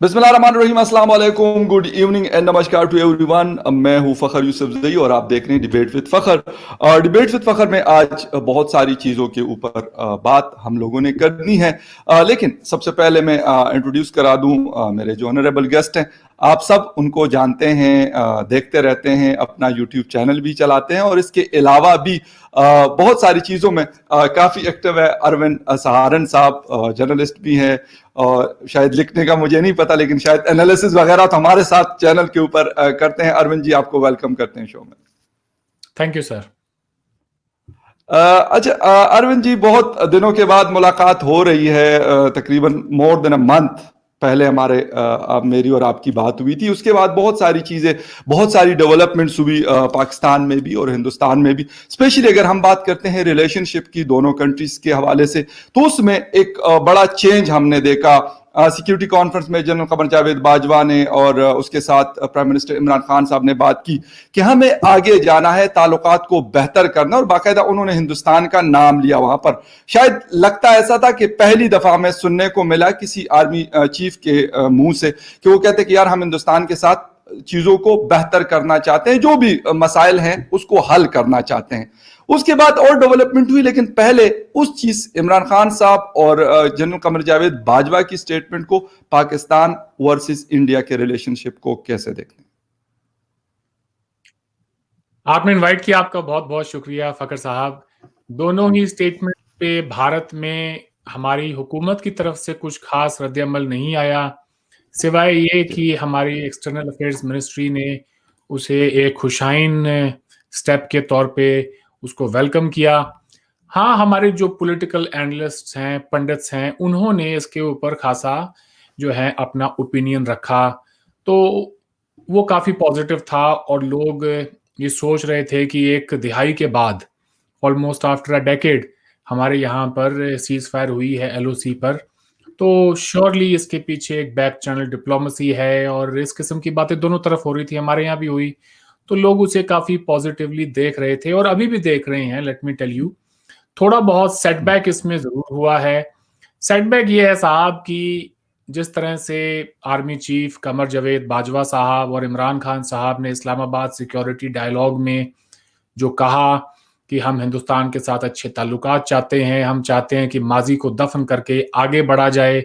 बिस्मिल्लाहिर्रहमानिर्रहीम, अस्सलाम वालेकुम, गुड इवनिंग एंड नमस्कार टू एवरीवन। मैं हूं फ़खर यूसुफजई और आप देख रहे हैं डिबेट विद फ़खर। और डिबेट विद फ़खर में आज बहुत सारी चीज़ों के ऊपर बात हम लोगों ने करनी है। लेकिन सबसे पहले मैं इंट्रोड्यूस करा दूं मेरे जो ऑनरेबल गेस्ट हैं। आप सब उनको जानते हैं, देखते रहते हैं, अपना यूट्यूब चैनल भी चलाते हैं और इसके अलावा भी बहुत सारी चीज़ों में काफ़ी एक्टिव है। अरविंद सहारन साहब जर्नलिस्ट भी हैं और शायद लिखने का मुझे नहीं पता, लेकिन शायद एनालिसिस वगैरह तो हमारे साथ चैनल के ऊपर करते हैं। अरविंद जी, आपको वेलकम करते हैं शो में। Thank you sir. अच्छा, अरविंद जी, बहुत दिनों के बाद मुलाकात हो रही है। तकरीबन मोर देन अ मंथ पहले हमारे मेरी और आपकी बात हुई थी। उसके बाद बहुत सारी चीज़ें, बहुत सारी डेवलपमेंट्स हुई पाकिस्तान में भी और हिंदुस्तान में भी। स्पेशली अगर हम बात करते हैं रिलेशनशिप की दोनों कंट्रीज के हवाले से, तो उसमें एक बड़ा चेंज हमने देखा। सिक्योरिटी कॉन्फ्रेंस में जनरल कमर जावेद बाजवा ने और उसके साथ प्राइम मिनिस्टर इमरान खान साहब ने बात की कि हमें आगे जाना है, ताल्लुकात को बेहतर करना, और बाकायदा उन्होंने हिंदुस्तान का नाम लिया वहां पर। शायद लगता ऐसा था कि पहली दफा हमें सुनने को मिला किसी आर्मी चीफ के मुंह से कि वो कहते कि यार हम हिंदुस्तान के साथ चीजों को बेहतर करना चाहते हैं, जो भी मसाइल हैं उसको हल करना चाहते हैं। उसके बाद और डेवलपमेंट हुई, लेकिन पहले उस चीज इमरान खान साहब और जनरल कमर जावेद बाजवा की स्टेटमेंट को, पाकिस्तान वर्सेस इंडिया के रिलेशनशिप को कैसे देखते हैं? आपने इनवाइट किया, आपका बहुत बहुत शुक्रिया फ़खर साहब। दोनों ही स्टेटमेंट पे भारत में हमारी हुकूमत की तरफ से कुछ खास रद्द-ए-अमल नहीं आया, सिवाय ये कि हमारी एक्सटर्नल अफेयर्स मिनिस्ट्री ने उसे एक खुशाइन स्टेप के तौर पे उसको वेलकम किया। हाँ, हमारे जो पॉलिटिकल एनालिस्ट्स हैं, पंडित्स हैं, उन्होंने इसके ऊपर खासा जो है अपना ओपिनियन रखा, तो वो काफ़ी पॉजिटिव था और लोग ये सोच रहे थे कि एक दिहाई के बाद, ऑलमोस्ट आफ्टर अ डेकेड, हमारे यहाँ पर सीज़ फायर हुई है एलओसी पर, तो श्योरली इसके पीछे एक बैक चैनल डिप्लोमेसी है और इस किस्म की बातें दोनों तरफ हो रही थी, हमारे यहाँ भी हुई। तो लोग उसे काफ़ी पॉजिटिवली देख रहे थे और अभी भी देख रहे हैं, लेट मी टेल यू। थोड़ा बहुत सेटबैक इसमें ज़रूर हुआ है। सेटबैक ये है साहब कि जिस तरह से आर्मी चीफ कमर जावेद बाजवा साहब और इमरान खान साहब ने इस्लामाबाद सिक्योरिटी डायलॉग में जो कहा कि हम हिंदुस्तान के साथ अच्छे ताल्लुकात चाहते हैं, हम चाहते हैं कि माजी को दफन करके आगे बढ़ा जाए,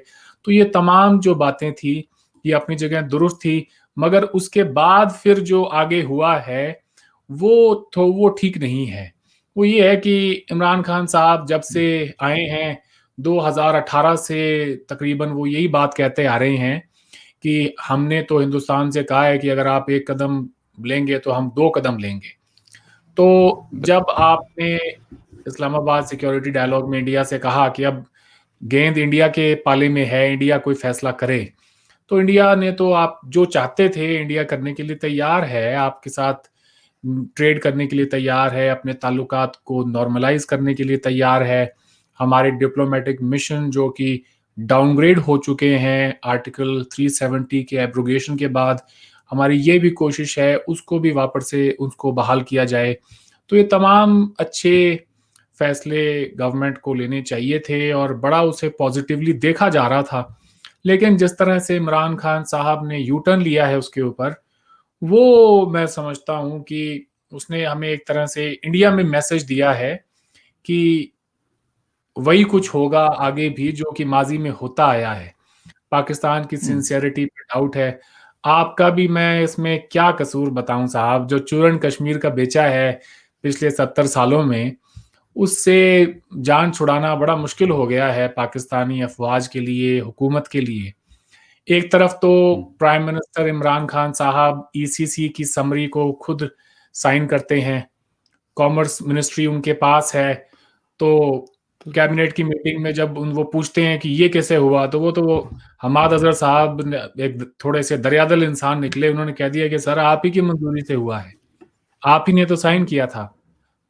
तो ये तमाम जो बातें थी, ये अपनी जगह दुरुस्त थी, मगर उसके बाद फिर जो आगे हुआ है, वो ठीक नहीं है। वो ये है कि इमरान खान साहब जब से आए हैं, 2018 से तकरीबन वो यही बात कहते आ रहे हैं कि हमने तो हिंदुस्तान से कहा है कि अगर आप 1 कदम लेंगे तो हम 2 कदम लेंगे। तो जब आपने इस्लामाबाद सिक्योरिटी डायलॉग में इंडिया से कहा कि अब गेंद इंडिया के पाले में है, इंडिया कोई फैसला करे, तो इंडिया ने तो आप जो चाहते थे इंडिया करने के लिए तैयार है, आपके साथ ट्रेड करने के लिए तैयार है, अपने ताल्लुकात को नॉर्मलाइज़ करने के लिए तैयार है। हमारे डिप्लोमेटिक मिशन जो कि डाउनग्रेड हो चुके हैं आर्टिकल 370 के एब्रोगेशन के बाद, हमारी ये भी कोशिश है उसको भी वापस से उसको बहाल किया जाए। तो ये तमाम अच्छे फैसले गवर्नमेंट को लेने चाहिए थे और बड़ा उसे पॉजिटिवली देखा जा रहा था। लेकिन जिस तरह से इमरान खान साहब ने यू टर्न लिया है उसके ऊपर, वो मैं समझता हूँ कि उसने हमें एक तरह से इंडिया में मैसेज दिया है कि वही कुछ होगा आगे भी जो कि माज़ी में होता आया है। पाकिस्तान की सिंसियरिटी पे डाउट है। आपका भी मैं इसमें क्या कसूर बताऊँ साहब, जो चूरन कश्मीर का बेचा है पिछले 70 सालों में, उससे जान छुड़ाना बड़ा मुश्किल हो गया है पाकिस्तानी अफ़वाज के लिए, हुकूमत के लिए। एक तरफ तो प्राइम मिनिस्टर इमरान खान साहब ईसीसी की समरी को खुद साइन करते हैं, कॉमर्स मिनिस्ट्री उनके पास है, तो कैबिनेट की मीटिंग में जब वो पूछते हैं कि ये कैसे हुआ, तो वो हमाद अज़हर साहब एक थोड़े से दरियादिल इंसान निकले, उन्होंने कह दिया कि सर आप ही की मंजूरी से हुआ है, आप ही ने तो साइन किया था।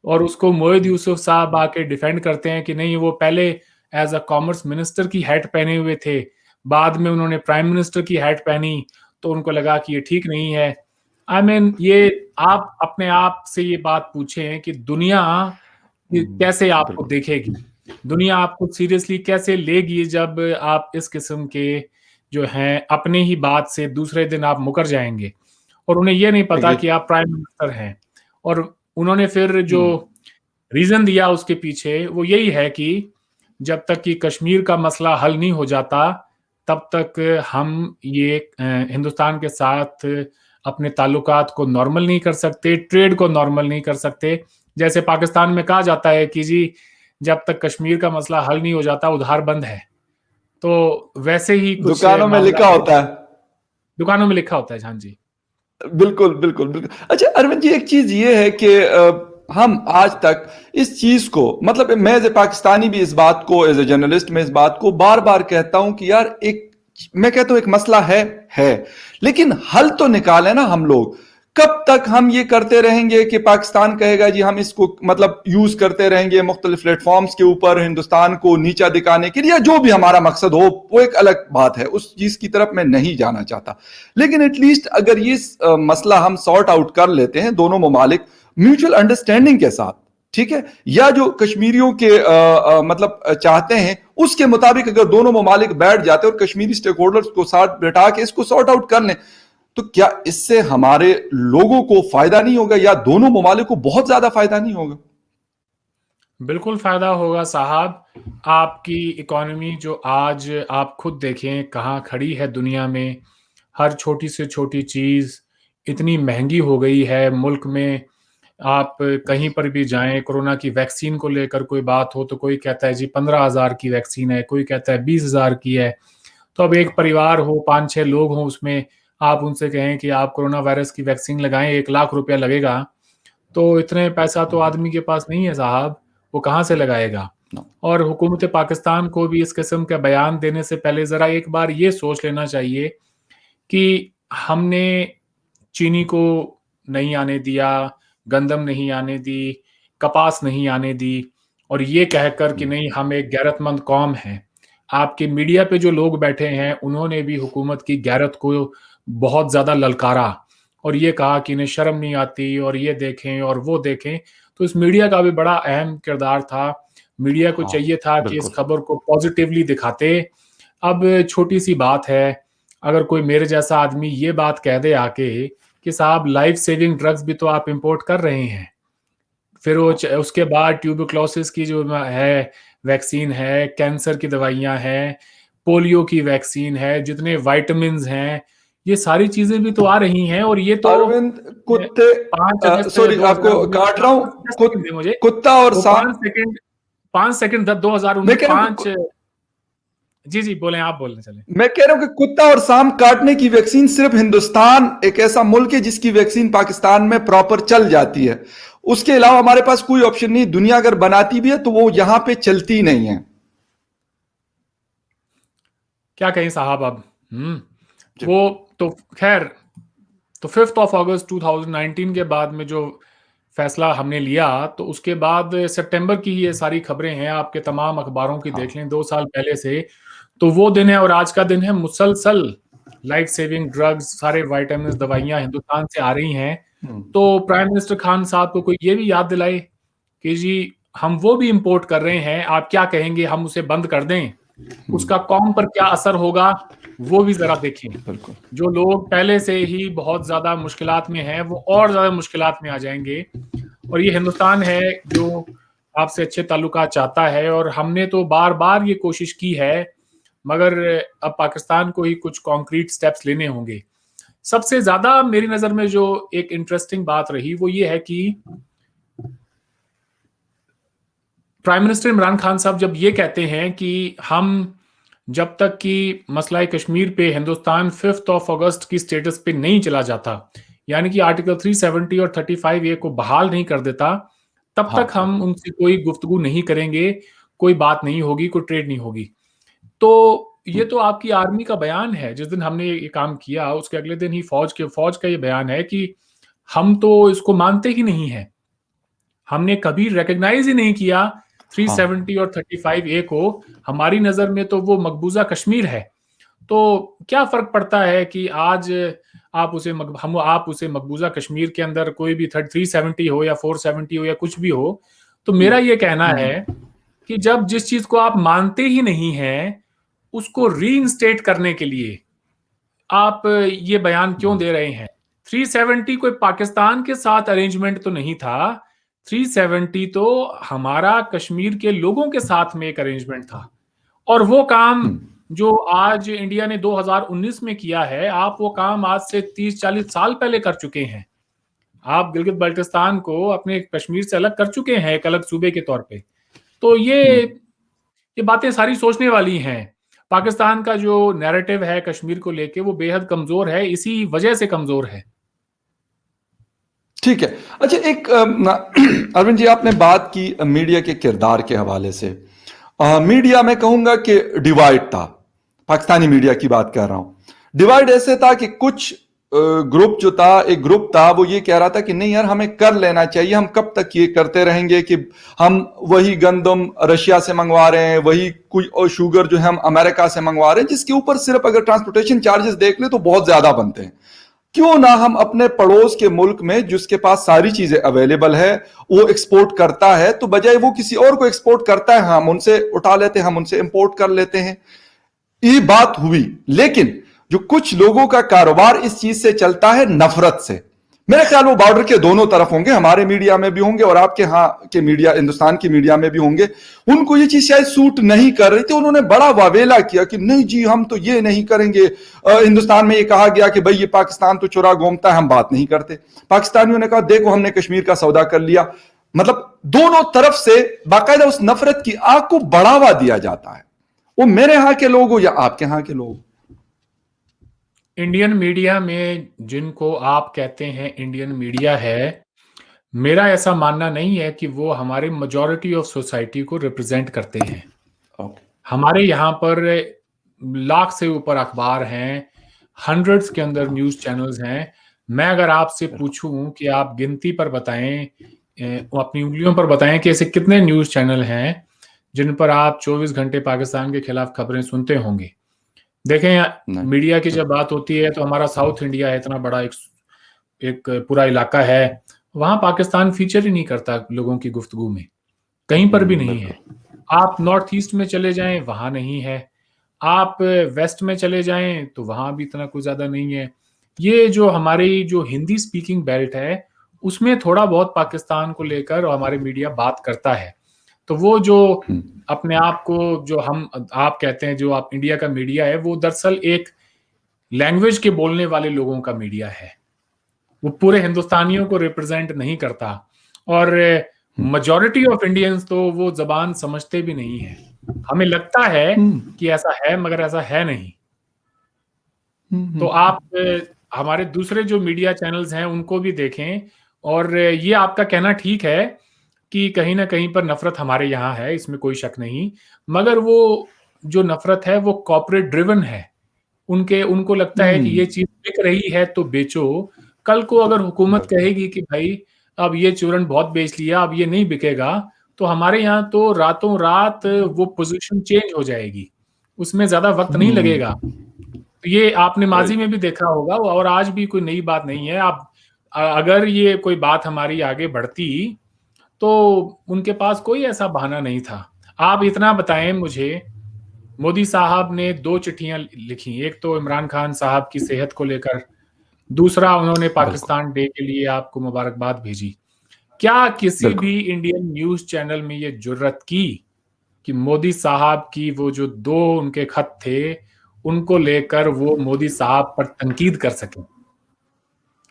और उसको मोहित यूसुफ साहब आके डिफेंड करते हैं कि नहीं, वो पहले एज अ कॉमर्स मिनिस्टर की हैट पहने हुए थे, बाद में उन्होंने प्राइम मिनिस्टर की हैट पहनी, तो उनको लगा कि ये ठीक नहीं है। आई मीन ये आप अपने आप से ये बात पूछें कि दुनिया कैसे आपको बिल्कुल। देखेगी, दुनिया आपको सीरियसली कैसे लेगी जब आप इस किस्म के जो हैं अपने ही बात से दूसरे दिन आप मुकर जाएंगे, और उन्हें ये नहीं पता कि आप प्राइम मिनिस्टर हैं। और उन्होंने फिर जो रीजन दिया उसके पीछे वो यही है कि जब तक कि कश्मीर का मसला हल नहीं हो जाता तब तक हम ये हिंदुस्तान के साथ अपने ताल्लुकात को नॉर्मल नहीं कर सकते, ट्रेड को नॉर्मल नहीं कर सकते। जैसे पाकिस्तान में कहा जाता है कि जी जब तक कश्मीर का मसला हल नहीं हो जाता उधार बंद है, तो वैसे ही कुछ दुकानों में लिखा होता है, दुकानों में लिखा होता है। हाँ जी, बिल्कुल बिल्कुल बिल्कुल। अच्छा अरविंद जी, एक चीज ये है कि हम आज तक इस चीज को, मतलब मैं एज ए पाकिस्तानी भी इस बात को, एज ए जर्नलिस्ट में इस बात को बार बार कहता हूं कि यार मैं कहता हूं एक मसला है, लेकिन हल तो निकाले ना हम लोग। कब तक हम ये करते रहेंगे कि पाकिस्तान कहेगा जी हम इसको मतलब यूज करते रहेंगे मुख्तलिफ प्लेटफॉर्म्स के ऊपर हिंदुस्तान को नीचा दिखाने के लिए, या जो भी हमारा मकसद हो, वो एक अलग बात है, उस चीज की तरफ मैं नहीं जाना चाहता। लेकिन एटलीस्ट अगर ये मसला हम सॉर्ट आउट कर लेते हैं दोनों ममालिक म्यूचुअल अंडरस्टैंडिंग के साथ, ठीक है, या जो कश्मीरियों के मतलब चाहते हैं उसके मुताबिक अगर दोनों ममालिक बैठ जाते हैं और कश्मीरी स्टेक होल्डर्स को साथ बैठा के इसको सॉर्ट आउट कर लें, तो क्या इससे हमारे लोगों को फायदा नहीं होगा, या दोनों ममालिक को बहुत ज्यादा फायदा नहीं होगा? बिल्कुल फायदा होगा साहब। आपकी इकोनॉमी जो आज आप खुद देखें कहाँ खड़ी है दुनिया में, हर छोटी से छोटी चीज इतनी महंगी हो गई है मुल्क में। आप कहीं पर भी जाएं, कोरोना की वैक्सीन को लेकर कोई बात हो तो कोई कहता है जी 15,000 की वैक्सीन है, कोई कहता है 20,000 की है। तो अब एक परिवार हो, 5-6 लोग हों, उसमें आप उनसे कहें कि आप कोरोना वायरस की वैक्सीन लगाएं, 1 लाख रुपया लगेगा, तो इतने पैसा तो आदमी के पास नहीं है साहब, वो कहाँ से लगाएगा। और हुकूमत पाकिस्तान को भी इस किस्म का बयान देने से पहले ज़रा एक बार ये सोच लेना चाहिए कि हमने चीनी को नहीं आने दिया, गंदम नहीं आने दी, कपास नहीं आने दी, और ये कहकर कि नहीं हम एक गैरतमंद कौम हैं। आपके मीडिया पे जो लोग बैठे हैं उन्होंने भी हुकूमत की गैरत को बहुत ज़्यादा ललकारा और ये कहा कि इन्हें शर्म नहीं आती और ये देखें और वो देखें। तो इस मीडिया का भी बड़ा अहम किरदार था। मीडिया को चाहिए था कि इस खबर को पॉजिटिवली दिखाते। अब छोटी सी बात है, अगर कोई मेरे जैसा आदमी ये बात कह दे आके कि साहब लाइफ सेविंग ड्रग्स भी तो आप इंपोर्ट कर रहे हैं, फिर वो उसके बाद ट्यूबरक्लोसिस की जो है वैक्सीन है, कैंसर की दवाइयां हैं, पोलियो की वैक्सीन है, जितने वाइटामिन हैं, ये सारी चीजें भी तो आ रही हैं। और ये तो अरविंद, कुत्ते 5 अगस्त सॉरी आपको काट रहा हूं, मुझे कुत्ता और सांप 5 सेकंड 2019 जी बोले, आप बोलने चले। मैं कह रहा हूं कि कुत्ता और सांप काटने की वैक्सीन सिर्फ हिंदुस्तान एक ऐसा मुल्क है जिसकी वैक्सीन पाकिस्तान में प्रॉपर चल जाती है, उसके अलावा हमारे पास कोई ऑप्शन नहीं। दुनिया अगर बनाती भी है तो वो यहां पे चलती नहीं है। क्या कहें साहब अब। वो तो खैर, तो 5 अगस्त 2019 के बाद में जो फैसला हमने लिया, तो उसके बाद सितंबर की ये सारी खबरें हैं, आपके तमाम अखबारों की देख लें 2 साल पहले से, तो वो दिन है और आज का दिन है। मुसलसल लाइफ सेविंग ड्रग्स, सारे वाइटामिन दवाइयां हिंदुस्तान से आ रही हैं। तो प्राइम मिनिस्टर खान साहब को कोई ये भी याद दिलाए कि जी हम वो भी इंपोर्ट कर रहे हैं, आप क्या कहेंगे हम उसे बंद कर दें, उसका कौम पर क्या असर होगा वो भी जरा देखें। जो लोग पहले से ही बहुत ज्यादा मुश्किलात में हैं वो और ज्यादा मुश्किलात में आ जाएंगे। और ये हिंदुस्तान है जो आपसे अच्छे ताल्लुकात चाहता है, और हमने तो बार बार ये कोशिश की है, मगर अब पाकिस्तान को ही कुछ कॉन्क्रीट स्टेप्स लेने होंगे। सबसे ज्यादा मेरी नजर में जो एक इंटरेस्टिंग बात रही वो ये है कि प्राइम मिनिस्टर इमरान खान साहब जब ये कहते हैं कि हम जब तक कि मसला कश्मीर पे हिंदुस्तान 5 अगस्त की स्टेटस पे नहीं चला जाता, यानी कि आर्टिकल 370 और 35A को बहाल नहीं कर देता, तब तक हम उनसे कोई गुफ्तगू नहीं करेंगे, कोई बात नहीं होगी, कोई ट्रेड नहीं होगी। तो ये तो आपकी आर्मी का बयान है। जिस दिन हमने ये काम किया उसके अगले दिन ही फौज का ये बयान है कि हम तो इसको मानते ही नहीं है, हमने कभी रिकॉग्नाइज ही नहीं किया 370 और 35A को। हमारी नजर में तो वो मकबूजा कश्मीर है। तो क्या फर्क पड़ता है कि आज आप उसे मकबूजा कश्मीर के अंदर कोई भी 370 हो या 470 हो या कुछ भी हो। तो मेरा ये कहना है कि जब जिस चीज को आप मानते ही नहीं है उसको रीइंस्टेट करने के लिए आप ये बयान क्यों दे रहे हैं? 370 कोई पाकिस्तान के साथ अरेंजमेंट तो नहीं था। 370 तो हमारा कश्मीर के लोगों के साथ में एक अरेंजमेंट था, और वो काम जो आज इंडिया ने 2019 में किया है, आप वो काम आज से 30-40 साल पहले कर चुके हैं। आप गिलगित बल्टिस्तान को अपने कश्मीर से अलग कर चुके हैं, एक अलग सूबे के तौर पे। तो ये बातें सारी सोचने वाली हैं। पाकिस्तान का जो नैरेटिव है कश्मीर को लेके, वो बेहद कमजोर है, इसी वजह से कमजोर है। ठीक है। अच्छा, एक अरविंद जी, आपने बात की मीडिया के किरदार के हवाले से। मीडिया में कहूंगा कि डिवाइड था। पाकिस्तानी मीडिया की बात कर रहा हूं। डिवाइड ऐसे था कि कुछ ग्रुप जो था, एक ग्रुप था, वो ये कह रहा था कि नहीं यार, हमें कर लेना चाहिए, हम कब तक ये करते रहेंगे कि हम वही गंदम रशिया से मंगवा रहे हैं, वही कोई और शुगर जो है हम अमेरिका से मंगवा रहे हैं, जिसके ऊपर सिर्फ अगर ट्रांसपोर्टेशन चार्जेस देख ले तो बहुत ज्यादा बनते हैं। क्यों ना हम अपने पड़ोस के मुल्क में जिसके पास सारी चीजें अवेलेबल है, वो एक्सपोर्ट करता है, तो बजाय वो किसी और को एक्सपोर्ट करता है, हम उनसे उठा लेते हैं, हम उनसे इंपोर्ट कर लेते हैं। ये बात हुई। लेकिन जो कुछ लोगों का कारोबार इस चीज से चलता है, नफरत से। मेरे ख्याल वो बॉर्डर के दोनों तरफ होंगे, हमारे मीडिया में भी होंगे और आपके यहाँ के मीडिया, हिंदुस्तान की मीडिया में भी होंगे। उनको ये चीज शायद सूट नहीं कर रही थी। उन्होंने बड़ा वावेला किया कि नहीं जी, हम तो ये नहीं करेंगे। हिंदुस्तान में ये कहा गया कि भाई ये पाकिस्तान तो चुरा घूमता है, हम बात नहीं करते। पाकिस्तानियों ने कहा देखो, हमने कश्मीर का सौदा कर लिया। मतलब दोनों तरफ से बाकायदा उस नफरत की आग को बढ़ावा दिया जाता है, वो मेरे यहां के लोग हो या आपके यहां के लोग। इंडियन मीडिया में जिनको आप कहते हैं इंडियन मीडिया है, मेरा ऐसा मानना नहीं है कि वो हमारे मेजॉरिटी ऑफ सोसाइटी को रिप्रेजेंट करते हैं। हमारे यहाँ पर लाख से ऊपर अखबार हैं, हंड्रेड्स के अंदर न्यूज चैनल्स हैं। मैं अगर आपसे पूछूं कि आप गिनती पर बताएं, अपनी उंगलियों पर बताएं कि ऐसे कितने न्यूज चैनल हैं जिन पर आप 24 घंटे पाकिस्तान के खिलाफ खबरें सुनते होंगे। देखें, मीडिया की जब बात होती है तो हमारा साउथ इंडिया है, इतना बड़ा एक पूरा इलाका है, वहां पाकिस्तान फीचर ही नहीं करता लोगों की गुफ्तगू में, कहीं पर भी नहीं है। आप नॉर्थ ईस्ट में चले जाएं, वहां नहीं है। आप वेस्ट में चले जाएं तो वहां भी इतना कुछ ज्यादा नहीं है। ये जो हमारी जो हिंदी स्पीकिंग बेल्ट है, उसमें थोड़ा बहुत पाकिस्तान को लेकर हमारे मीडिया बात करता है। तो वो जो अपने आप को जो आप कहते हैं, जो आप इंडिया का मीडिया है, वो दरअसल एक लैंग्वेज के बोलने वाले लोगों का मीडिया है। वो पूरे हिंदुस्तानियों को रिप्रेजेंट नहीं करता, और मेजॉरिटी ऑफ इंडियंस तो वो जबान समझते भी नहीं है। हमें लगता है कि ऐसा है, मगर ऐसा है नहीं। तो आप हमारे दूसरे जो मीडिया चैनल्स हैं उनको भी देखें, और ये आपका कहना ठीक है कि कहीं ना कहीं पर नफरत हमारे यहाँ है, इसमें कोई शक नहीं। मगर वो जो नफरत है वो कॉर्पोरेट ड्रिवन है। उनको लगता है कि ये चीज बिक रही है तो बेचो। कल को अगर हुकूमत कहेगी कि भाई अब ये चूरन बहुत बेच लिया, अब ये नहीं बिकेगा, तो हमारे यहाँ तो रातों रात वो पोजीशन चेंज हो जाएगी, उसमें ज्यादा वक्त नहीं लगेगा। तो ये आपने माजी में भी देखा होगा, और आज भी कोई नई बात नहीं है। आप अगर ये कोई बात हमारी आगे बढ़ती तो उनके पास कोई ऐसा बहाना नहीं था। आप इतना बताएं मुझे, मोदी साहब ने 2 चिट्ठियां लिखी, एक तो इमरान खान साहब की सेहत को लेकर, दूसरा उन्होंने पाकिस्तान डे के लिए आपको मुबारकबाद भेजी। क्या किसी भी इंडियन न्यूज चैनल में ये जुर्रत की कि मोदी साहब की वो जो 2 उनके खत थे, उनको लेकर वो मोदी साहब पर तनकीद कर सके?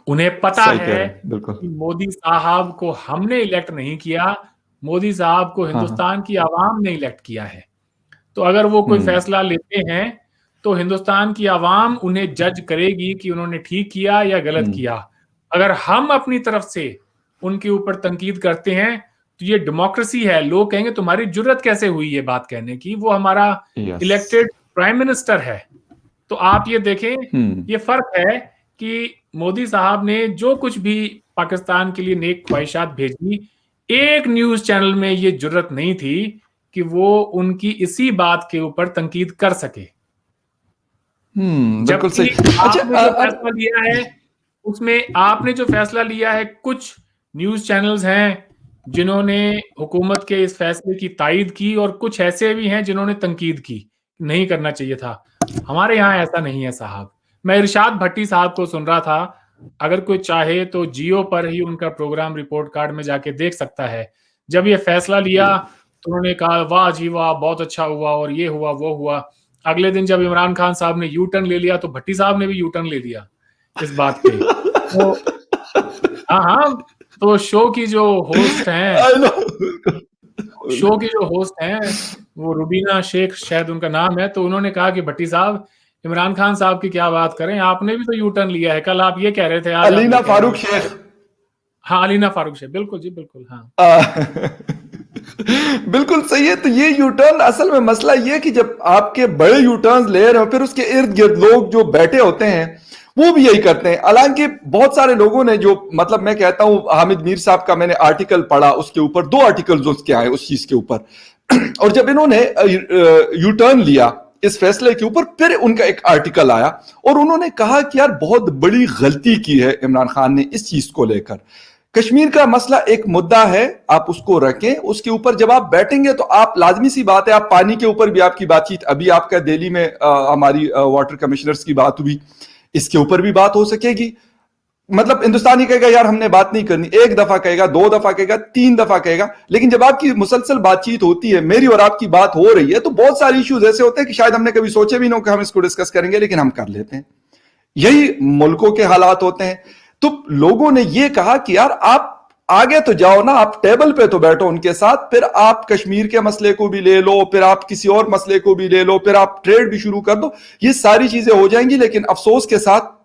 उन्हें पता है कि मोदी साहब को हमने इलेक्ट नहीं किया, मोदी साहब को हिंदुस्तान की आवाम ने इलेक्ट किया है। तो अगर वो कोई फैसला लेते हैं तो हिंदुस्तान की आवाम उन्हें जज करेगी कि उन्होंने ठीक किया या गलत किया। अगर हम अपनी तरफ से उनके ऊपर तनकीद करते हैं तो ये डेमोक्रेसी है। लोग कहेंगे तुम्हारी जुर्रत कैसे हुई ये बात कहने की, वो हमारा इलेक्टेड प्राइम मिनिस्टर है। तो आप ये देखें, ये फर्क है कि मोदी साहब ने जो कुछ भी पाकिस्तान के लिए नेक ख्वाहिशात भेजी, एक न्यूज चैनल में ये जुर्रत नहीं थी कि वो उनकी इसी बात के ऊपर तनकीद कर सके। बिल्कुल सही। आपने जो फैसला लिया है उसमें आपने जो फैसला लिया है, कुछ न्यूज चैनल्स हैं जिन्होंने हुकूमत के इस फैसले की तायीद की, और कुछ ऐसे भी हैं जिन्होंने तनकीद की। नहीं करना चाहिए था। हमारे यहाँ ऐसा नहीं है साहब। मैं इरशाद भट्टी साहब को सुन रहा था, अगर कोई चाहे तो जियो पर ही उनका प्रोग्राम रिपोर्ट कार्ड में जाके देख सकता है। जब ये फैसला लिया तो उन्होंने कहा वाह जी वाह, बहुत अच्छा हुआ और ये हुआ वो हुआ। अगले दिन जब इमरान खान साहब ने यू टर्न ले लिया तो भट्टी साहब ने भी यू टर्न ले लिया इस बात पे। तो हाँ हाँ, तो शो की जो होस्ट हैं I know. शो की जो होस्ट हैं वो रुबीना शेख शायद उनका नाम है, तो उन्होंने कहा कि भट्टी साहब इमरान खान साहब की क्या बात करें, आपने भी तो यू टर्न लिया है, कल आप ये कह रहे थे, आज आप अलीना ये कह रहे फारूक हैं। शेख। हाँ, अलीना फारूक शेख, बिल्कुल जी बिल्कुल, हाँ। बिल्कुल सही है। तो ये यू टर्न असल में मसला ये है कि जब आपके बड़े यू टर्न ले रहे हो फिर उसके इर्द गिर्द लोग जो बैठे होते हैं वो भी यही करते हैं। हालांकि बहुत सारे लोगों ने जो मतलब मैं कहता हूं हामिद मीर साहब का मैंने आर्टिकल पढ़ा, उसके ऊपर 2 आर्टिकल्स उसके आए उस चीज के ऊपर। और जब इन्होंने यू टर्न लिया इस फैसले के ऊपर, फिर उनका एक आर्टिकल आया और उन्होंने कहा कि यार बहुत बड़ी गलती की है इमरान खान ने इस चीज को लेकर। कश्मीर का मसला एक मुद्दा है, आप उसको रखें, उसके ऊपर जब आप बैठेंगे तो आप लाजमी सी बात है, आप पानी के ऊपर भी आपकी बातचीत, अभी आपका दिल्ली में हमारी वाटर कमिश्नर्स की बात हुई, इसके ऊपर भी बात हो सकेगी। मतलब हिंदुस्तानी कहेगा यार हमने बात नहीं करनी, 1 दफा कहेगा, 2 दफा कहेगा, 3 दफा कहेगा, लेकिन जब आपकी मुसलसल बातचीत होती है, मेरी और आपकी बात हो रही है, तो बहुत सारे इश्यूज ऐसे होते हैं कि शायद हमने कभी सोचे भी नहीं कि हम इसको डिस्कस करेंगे, लेकिन हम कर लेते हैं। यही मुल्कों के हालात होते हैं। तो लोगों ने यह कहा कि यार आप आगे तो जाओ ना, आप टेबल पे तो बैठो उनके साथ, फिर आप कश्मीर के मसले को भी ले लो, फिर आप किसी और मसले को भी ले लो, फिर आप ट्रेड भी शुरू कर दो, ये सारी चीजें हो जाएंगी। लेकिन अफसोस के साथ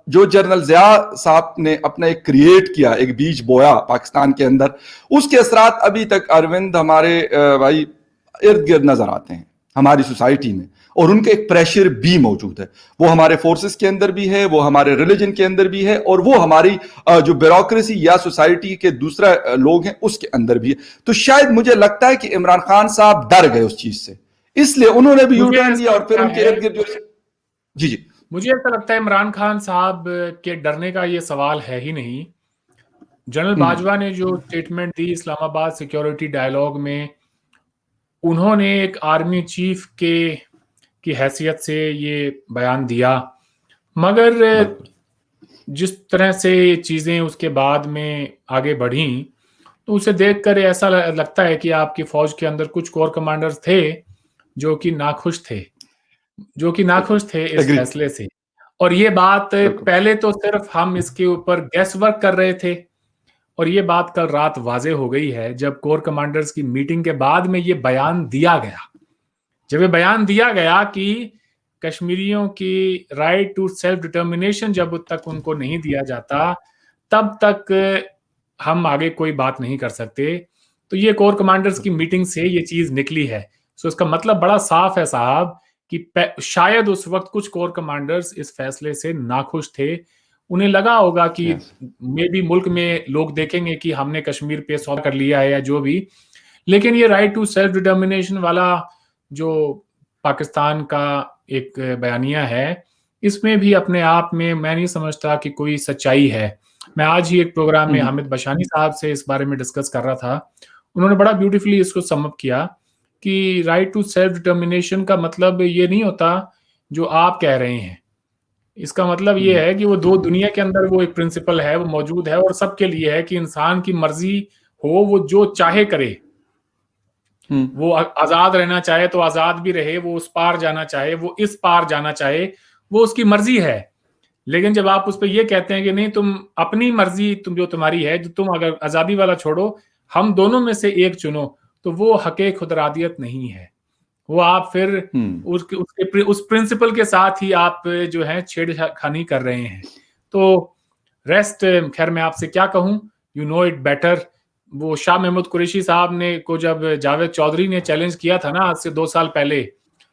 जो जनरल जिया साहब ने अपना एक क्रिएट किया, एक बीज बोया पाकिस्तान के अंदर, उसके असरात अभी तक अरविंद हमारे भाई इर्द गिर्द नजर आते हैं हमारी सोसाइटी में, और उनका एक प्रेशर भी मौजूद है। वो हमारे फोर्सेस के अंदर भी है, वो हमारे रिलीजन के अंदर भी है, और वो हमारी जो ब्यूरोक्रेसी या सोसाइटी के दूसरा लोग हैं उसके अंदर भी है। तो शायद मुझे लगता है कि इमरान खान साहब डर गए उस चीज से, इसलिए उन्होंने भी यू टर्न लिया और फिर उनके इर्द गिर्द जो जी जी मुझे ऐसा लगता है इमरान खान साहब के डरने का ये सवाल है ही नहीं। जनरल बाजवा ने जो स्टेटमेंट दी इस्लामाबाद सिक्योरिटी डायलॉग में, उन्होंने एक आर्मी चीफ की हैसियत से ये बयान दिया, मगर जिस तरह से चीजें उसके बाद में आगे बढ़ी तो उसे देखकर ऐसा लगता है कि आपकी फौज के अंदर कुछ कोर कमांडर्स थे जो कि नाखुश थे इस फैसले से। और ये बात पहले तो सिर्फ हम इसके ऊपर गैस वर्क कर रहे थे, और ये बात कल रात वाजे हो गई है जब कोर कमांडर्स की मीटिंग के बाद में ये बयान दिया गया। जब ये बयान दिया गया कि कश्मीरियों की राइट टू सेल्फ डिटर्मिनेशन जब तक उनको नहीं दिया जाता तब तक हम आगे कोई बात नहीं कर सकते, तो ये कोर कमांडर्स की मीटिंग से ये चीज निकली है। सो इसका मतलब बड़ा साफ है साहब कि शायद उस वक्त कुछ कोर कमांडर्स इस फैसले से नाखुश थे। उन्हें लगा होगा कि मे बी मुल्क में लोग देखेंगे कि हमने कश्मीर पे सौदा कर लिया है या जो भी, लेकिन ये राइट टू सेल्फ डिटर्मिनेशन वाला जो पाकिस्तान का एक बयानिया है, इसमें भी अपने आप में मैं नहीं समझता कि कोई सच्चाई है। मैं आज ही एक प्रोग्राम में हामिद बशानी साहब से इस बारे में डिस्कस कर रहा था, उन्होंने बड़ा ब्यूटीफुली इसको सम अप किया कि राइट टू सेल्फ डिटर्मिनेशन का मतलब ये नहीं होता जो आप कह रहे हैं। इसका मतलब ये है कि वो दो दुनिया के अंदर वो एक प्रिंसिपल है, वो मौजूद है और सबके लिए है कि इंसान की मर्जी हो, वो जो चाहे करे। वो आजाद रहना चाहे तो आजाद भी रहे, वो उस पार जाना चाहे, वो इस पार जाना चाहे, वो उसकी मर्जी है। लेकिन जब आप उस पर ये कहते हैं कि नहीं तुम अपनी मर्जी तुम जो तुम्हारी है, जो तुम अगर आजादी वाला छोड़ो, हम दोनों में से एक चुनो, तो वो हक़े खुदरादियत नहीं है। वो आप फिर उस प्रिंसिपल के साथ ही आप जो है छेड़खानी कर रहे हैं। तो रेस्ट खैर मैं आपसे क्या कहूं, यू नो इट बेटर। वो शाह महमूद कुरैशी साहब ने को जब जावेद चौधरी ने चैलेंज किया था ना आज से 2 साल पहले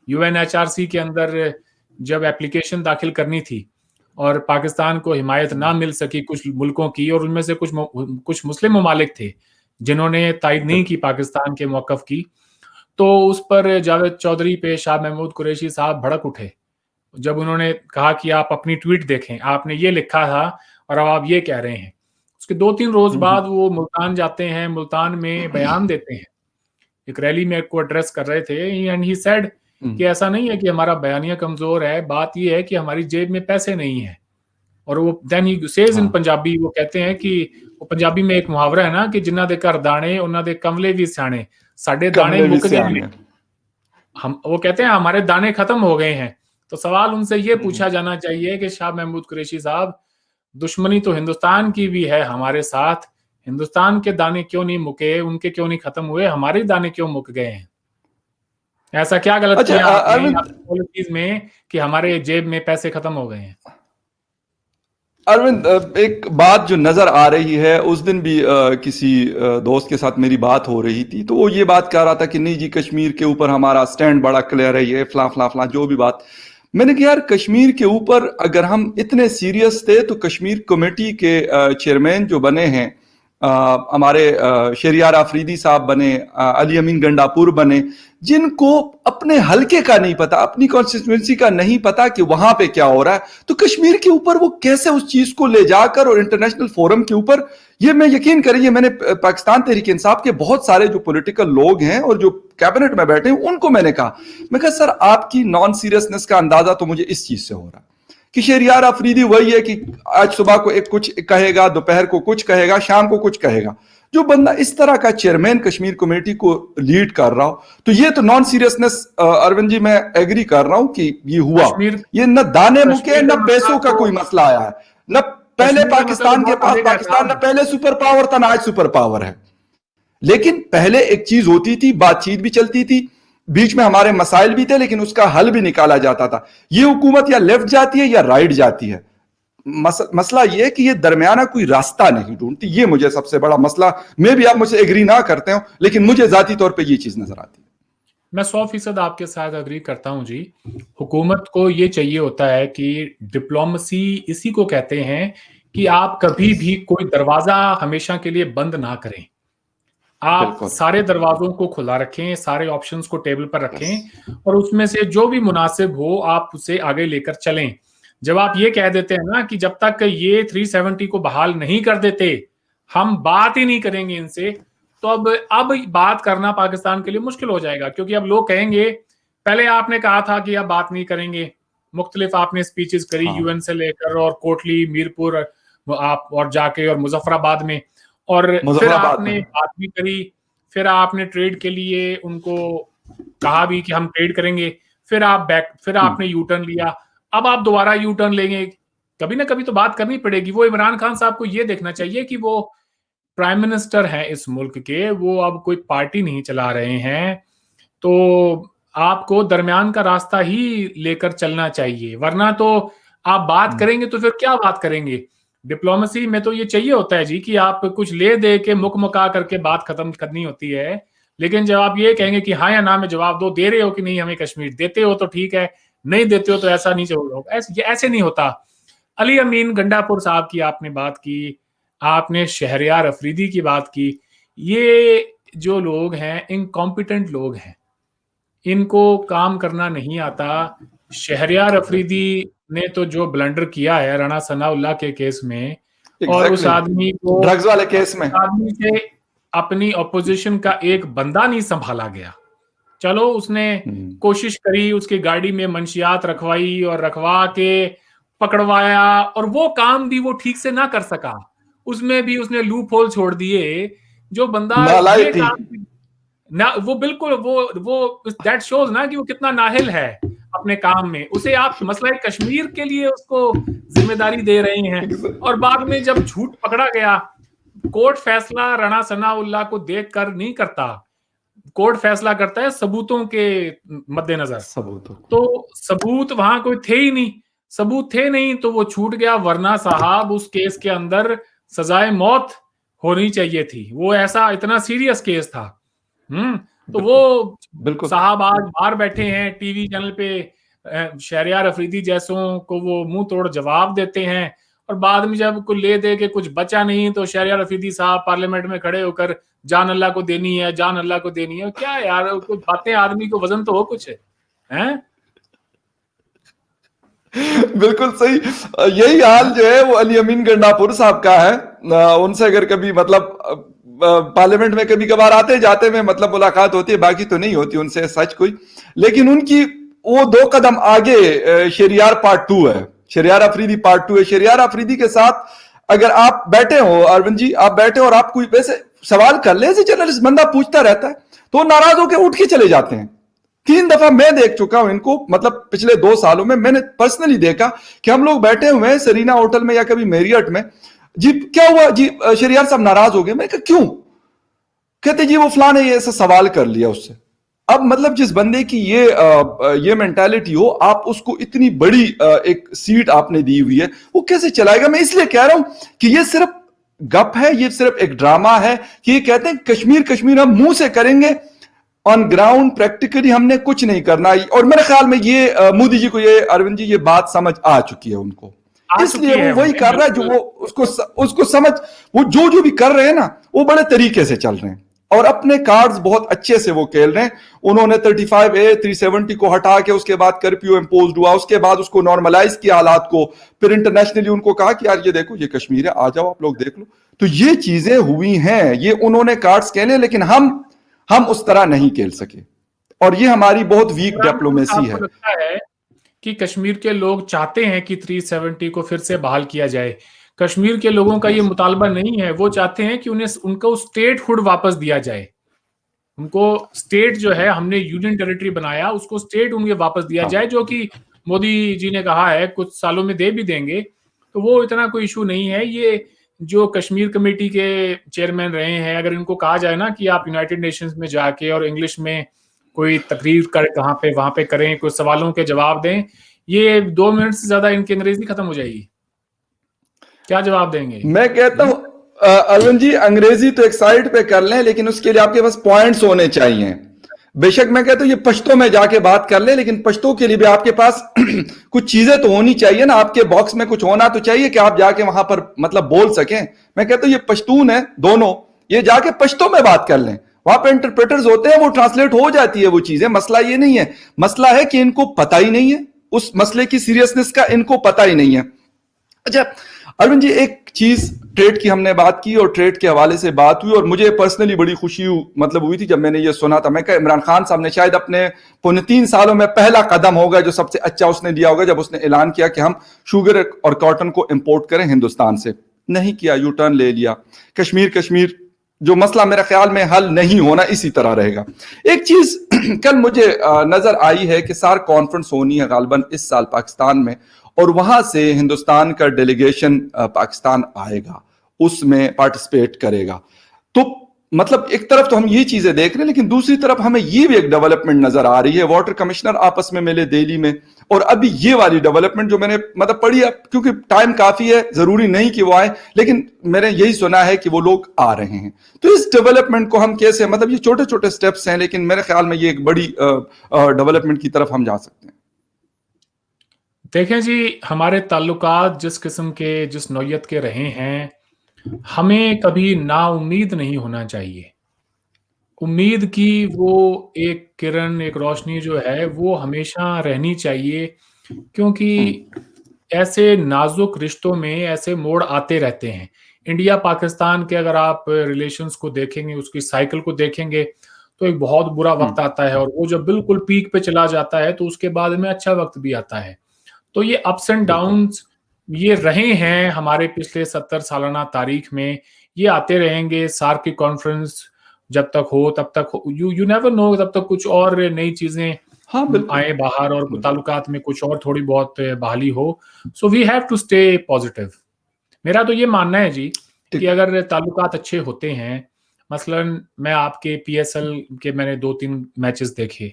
UNHRC के अंदर जब एप्लीकेशन दाखिल करनी थी और पाकिस्तान को हिमायत ना मिल सकी कुछ मुल्कों की, और उनमें से कुछ मुस्लिम ममालिक थे जिन्होंने तायद नहीं की पाकिस्तान के मौक़िफ़ की, तो उस पर जावेद चौधरी पे शाह महमूद कुरैशी साहब भड़क उठे जब उन्होंने कहा कि आप अपनी ट्वीट देखें, आपने ये लिखा था और अब आप ये कह रहे हैं। उसके 2-3 रोज बाद वो मुल्तान जाते हैं, मुल्तान में बयान देते हैं, एक रैली में को एड्रेस कर रहे थे, एंड ही सेड कि ऐसा नहीं है कि हमारा बयानिया कमजोर है, बात ये है कि हमारी जेब में पैसे नहीं है। और वो देन ही सेज इन हाँ पंजाबी, वो कहते हैं कि वो पंजाबी में एक मुहावरा है ना कि जिन्ना दे घर दाने उन्ना दे कमले भी सियाने, साडे दाने कमले भी मुक गए सियाने। हैं। हम वो कहते हैं हमारे दाने खत्म हो गए हैं। तो सवाल उनसे ये पूछा जाना चाहिए कि शाह महमूद कुरैशी साहब, दुश्मनी तो हिंदुस्तान की भी है हमारे साथ, हिंदुस्तान के दाने क्यों नहीं मुके, उनके क्यों नहीं खत्म हुए, हमारे दाने क्यों मुक गए हैं? ऐसा क्या गलत अच्छा किया आपने अरविंद, आपकी पॉलिसीज में कि हमारे जेब में पैसे खत्म हो गए हैं? अरविंद एक बात जो नजर आ रही है, उस दिन भी किसी दोस्त के साथ मेरी बात हो रही थी, तो वो ये बात कह रहा था कि नहीं जी कश्मीर के ऊपर हमारा स्टैंड बड़ा क्लियर है, ये फला फला फला जो भी बात। मैंने कहा यार कश्मीर के ऊपर अगर हम इतने सीरियस थे तो कश्मीर कमेटी के चेयरमैन जो बने हैं, हमारे शहरियार आफरीदी साहब बने, अली अमीन गंडापुर बने, जिनको अपने हलके का नहीं पता, अपनी कॉन्स्टिट्यूंसी का नहीं पता कि वहां पे क्या हो रहा है, तो कश्मीर के ऊपर वो कैसे उस चीज को ले जाकर और इंटरनेशनल फोरम के ऊपर, ये मैं यकीन करिए मैंने पाकिस्तान तहरीक इंसाफ के बहुत सारे जो पॉलिटिकल लोग हैं और जो कैबिनेट में बैठे हैं उनको मैंने कहा, मैं कहा सर आपकी नॉन सीरियसनेस का अंदाजा तो मुझे इस चीज से हो रहा है कि शहरियार अफरीदी वही है कि आज सुबह को एक कुछ कहेगा, दोपहर को कुछ कहेगा, शाम को कुछ कहेगा। जो बंदा इस तरह का चेयरमैन कश्मीर कमेटी को लीड कर रहा हो, तो ये तो नॉन सीरियसनेस, अरविंद जी मैं एग्री कर रहा हूं कि ये हुआ, कश्मीर ये न दाने मुके कश्मीर न का मसला पैसों का तो कोई मसला आया है, न पहले कश्मीर का मसला तो पाकिस्तान के बहुत पास, पहले का है पाकिस्तान न साहब। पहले सुपर पावर था ना आज सुपर पावर है। लेकिन पहले एक चीज होती थी, बातचीत भी चलती थी, बीच में हमारे मसाइल भी थे, लेकिन उसका हल भी निकाला जाता था। ये हुकूमत या लेफ्ट जाती है या राइट जाती है, मसला ये है कि ये दरमियाना कोई रास्ता नहीं ढूंढती, ये मुझे सबसे बड़ा मसला, मे भी आप मुझसे एग्री ना करते हो, लेकिन मुझे जाती तौर पे ये चीज नजर आती है। मैं 100% आपके साथ अग्री करता हूं जी। हुकूमत को ये चाहिए होता है कि डिप्लोमेसी इसी को कहते हैं कि आप कभी भी कोई दरवाजा हमेशा के लिए बंद ना करें, आप बिल्कुल, सारे दरवाजों को खुला रखें, सारे ऑप्शंस को टेबल पर यस, रखें और उसमें से जो भी मुनासिब हो आप उसे आगे लेकर चलें। जब आप ये कह देते हैं ना कि जब तक ये 370 को बहाल नहीं कर देते हम बात ही नहीं करेंगे इनसे, तो अब बात करना पाकिस्तान के लिए मुश्किल हो जाएगा, क्योंकि अब लोग कहेंगे पहले आपने कहा था कि अब बात नहीं करेंगे, मुख्तलिफ आपने स्पीचेस करी हाँ यूएन से लेकर और कोटली, मीरपुर आप और जाके और मुजफ्फराबाद में, और फिर मुजफ्फराबाद आपने में, बात भी करी, फिर आपने ट्रेड के लिए उनको कहा भी कि हम ट्रेड करेंगे, फिर आपने यू टर्न लिया, अब आप दोबारा यू टर्न लेंगे। कभी ना कभी तो बात करनी पड़ेगी। वो इमरान खान साहब को ये देखना चाहिए कि वो प्राइम मिनिस्टर हैं इस मुल्क के, वो अब कोई पार्टी नहीं चला रहे हैं, तो आपको दरमियान का रास्ता ही लेकर चलना चाहिए, वरना तो आप बात करेंगे तो फिर क्या बात करेंगे? डिप्लोमेसी में तो ये चाहिए होता है जी कि आप कुछ ले दे के मुक मुका करके बात खत्म करनी होती है, लेकिन जब आप ये कहेंगे कि हाँ या ना में जवाब दो, दे रहे हो कि नहीं हमें कश्मीर, देते हो तो ठीक है, नहीं देते हो तो ऐसा नहीं चलेगा, ऐसे नहीं होता। अली अमीन गंडापुर साहब की आपने बात की, आपने शहरयार अफरीदी की बात की, ये जो लोग हैं इनकॉम्पिटेंट लोग हैं, इनको काम करना नहीं आता। शहरयार अफरीदी ने तो जो ब्लंडर किया है राणा सनाउल्लाह के केस में, और उस आदमी को, ड्रग्स वाले केस में, आदमी से अपनी अपोजिशन का एक बंदा नहीं संभाला गया। चलो उसने कोशिश करी, उसकी गाड़ी में मंशियात रखवाई और रखवा के पकड़वाया, और वो काम भी वो ठीक से ना कर सका, उसमें भी उसने लूप होल छोड़ दिए। जो बंदा ये थी। काम ना, वो बिल्कुल वो दैट शोज ना कि वो कितना नाहिल है अपने काम में। उसे आप मसला कश्मीर के लिए उसको जिम्मेदारी दे रहे हैं, और बाद में जब झूठ पकड़ा गया, कोर्ट फैसला राणा सनाउल्लाह को देखकर नहीं करता, कोर्ट फैसला करता है सबूतों के मद्देनजर। सबूतों, तो सबूत वहां कोई थे ही नहीं, सबूत थे नहीं तो वो छूट गया, वरना साहब उस केस के अंदर सजाए मौत होनी चाहिए थी, वो ऐसा इतना सीरियस केस था। तो वो बिल्कुल साहब आज बाहर बैठे हैं टीवी चैनल पे, शहरयार अफरीदी जैसों को वो मुंह तोड़ जवाब देते हैं, और बाद में जब को ले दे के कुछ बचा नहीं तो शहरयार अफरीदी साहब पार्लियामेंट में खड़े होकर जान अल्लाह को देनी है, जान अल्लाह को देनी है। क्या यार, कुछ बातें, आदमी को वजन तो हो कुछ है? बिल्कुल सही। यही हाल जो है वो अली अमीन गंडापुर साहब का है। उनसे अगर कभी मतलब पार्लियामेंट में कभी कभार आते जाते में मतलब मुलाकात होती है, बाकी तो नहीं होती उनसे सच कोई। लेकिन उनकी वो 2 कदम आगे शहरियार पार्ट 2 है, शहरियार अफरीदी पार्ट 2 है। शहरियार अफरीदी के साथ अगर आप बैठे हो अरविंद जी, आप बैठे और आप कोई वैसे सवाल कर ले, ऐसे जर्नलिस्ट बंदा पूछता रहता है तो नाराज होकर उठ के चले जाते हैं। 3 दफा मैं देख चुका हूं इनको, मतलब पिछले 2 सालों में मैंने पर्सनली देखा कि हम लोग बैठे हुए हैं सरीना होटल में या कभी मेरियट में, जी क्या हुआ जी, शहरियार साहब नाराज हो गए। मैं कहा क्यों? कहते जी वो फलां ने ये ऐसा सवाल कर लिया उससे। अब मतलब जिस बंदे की ये मेंटालिटी हो, आप उसको इतनी बड़ी एक सीट आपने दी हुई है, वो कैसे चलाएगा? मैं इसलिए कह रहा हूं कि ये सिर्फ गप है, ये सिर्फ एक ड्रामा है कि ये कहते हैं कश्मीर कश्मीर हम मुंह से करेंगे, ऑन ग्राउंड प्रैक्टिकली हमने कुछ नहीं करना। और मेरे ख्याल में ये मोदी जी को, ये अरविंद जी, ये बात समझ आ चुकी है उनको, इसलिए वो वही कर रहा है जो वो उसको समझ, वो जो भी कर रहे हैं ना, वो बड़े तरीके से चल रहे हैं और अपने कार्ड्स बहुत अच्छे से वो खेल रहे हैं। उन्होंने 35A 370 को हटा के उसके बाद कर्फ्यू इंपोज हुआ, उसके बाद उसको नॉर्मलाइज किया हालात को, फिर इंटरनेशनली उनको कहा कि यार ये देखो ये कश्मीर है, आ जाओ आप लोग देख लो। तो ये चीजें हुई हैं, ये उन्होंने कार्ड्स खेले, लेकिन हम उस तरह नहीं खेल सके और ये हमारी बहुत वीक डिप्लोमेसी है। लगता है कि कश्मीर के लोग चाहते हैं कि 370 को फिर से बहाल किया जाए। कश्मीर के लोगों का ये मुतालबा नहीं है, वो चाहते हैं कि उन्हें उनको स्टेटहुड वापस दिया जाए। उनको स्टेट जो है, हमने यूनियन टेरिटरी बनाया, उसको स्टेट उन्हें वापस दिया जाए, जो कि मोदी जी ने कहा है कुछ सालों में दे भी देंगे, तो वो इतना कोई इशू नहीं है। ये जो कश्मीर कमेटी के चेयरमैन रहे हैं, अगर इनको कहा जाए ना कि आप यूनाइटेड नेशंस में जाके और इंग्लिश में कोई तकरीर कर कहाँ पे वहां पे करें, कुछ सवालों के जवाब दें, ये 2 मिनट से ज्यादा इनकी अंग्रेजी खत्म हो जाएगी। क्या जवाब देंगे? मैं कहता हूं अरविंद जी, अंग्रेजी तो एक साइड पे कर लें, लेकिन उसके लिए आपके पास पॉइंट्स होने चाहिए। बेशक मैं कहता हूं ये पश्तो में जाके बात कर ले, लेकिन पश्तो के लिए भी आपके पास कुछ चीजें तो होनी चाहिए ना, आपके बॉक्स में कुछ होना तो चाहिए कि आप जाके वहां पर मतलब बोल सकें। मैं कहता हूं ये पश्तून है दोनों, ये जाके पश्तो में बात कर लें, वहां पे इंटरप्रेटर्स होते हैं, वो ट्रांसलेट हो जाती है वो चीजें। मसला ये नहीं है, मसला है कि इनको पता ही नहीं है, उस मसले की सीरियसनेस का इनको पता ही नहीं है। अच्छा अरविंद जी, एक चीज ट्रेड की हमने बात की और ट्रेड के हवाले से बात हुई और मुझे पर्सनली बड़ी खुशी मतलब हुई थी जब मैंने ये सुना था। मैं कहा इमरान खान साहब ने शायद अपने 3 सालों में पहला कदम होगा जो सबसे अच्छा उसने लिया होगा, जब उसने ऐलान किया कि हम शुगर और कॉटन को इंपोर्ट करें हिंदुस्तान से। नहीं किया, यू टर्न ले लिया। कश्मीर जो मसला मेरे ख्याल में हल नहीं होना, इसी तरह रहेगा। एक चीज कल मुझे नजर आई है कि सार कॉन्फ्रेंस होनी है गालिबन इस साल पाकिस्तान में, और वहां से हिंदुस्तान का डेलीगेशन पाकिस्तान आएगा, उसमें पार्टिसिपेट करेगा। तो मतलब एक तरफ तो हम ये चीजें देख रहे हैं, लेकिन दूसरी तरफ हमें ये भी एक डेवलपमेंट नजर आ रही है। वाटर कमिश्नर आपस में मिले दिल्ली में, और अभी ये वाली डेवलपमेंट जो मैंने मतलब पढ़ी है, क्योंकि टाइम काफी है, जरूरी नहीं कि वो आए, लेकिन मैंने यही सुना है कि वो लोग आ रहे हैं। तो इस डेवलपमेंट को हम कैसे, मतलब ये छोटे छोटे स्टेप्स हैं, लेकिन मेरे ख्याल में ये एक बड़ी डेवलपमेंट की तरफ हम जा सकते हैं। देखें जी, हमारे ताल्लुकात जिस किस्म के, जिस नौयत के रहे हैं, हमें कभी नाउम्मीद नहीं होना चाहिए। उम्मीद की वो एक किरण, एक रोशनी जो है वो हमेशा रहनी चाहिए, क्योंकि ऐसे नाजुक रिश्तों में ऐसे मोड़ आते रहते हैं। इंडिया पाकिस्तान के अगर आप रिलेशंस को देखेंगे, उसकी साइकिल को देखेंगे, तो एक बहुत बुरा वक्त आता है, और वो जब बिल्कुल पीक पे चला जाता है तो उसके बाद में अच्छा वक्त भी आता है। तो ये अप्स एंड डाउन्स ये रहे हैं हमारे पिछले 70 सालाना तारीख में, ये आते रहेंगे। सार्क की कॉन्फ्रेंस जब तक हो तब तक हो, यू नेवर नो, तब तक कुछ और नई चीजें आए बाहर और ताल्लुकात में कुछ और थोड़ी बहुत बहाली हो। So we have to stay positive. मेरा तो ये मानना है जी कि अगर ताल्लुकात अच्छे होते हैं, मसलन मैं आपके PSL के मैंने 2-3 मैचेस देखे,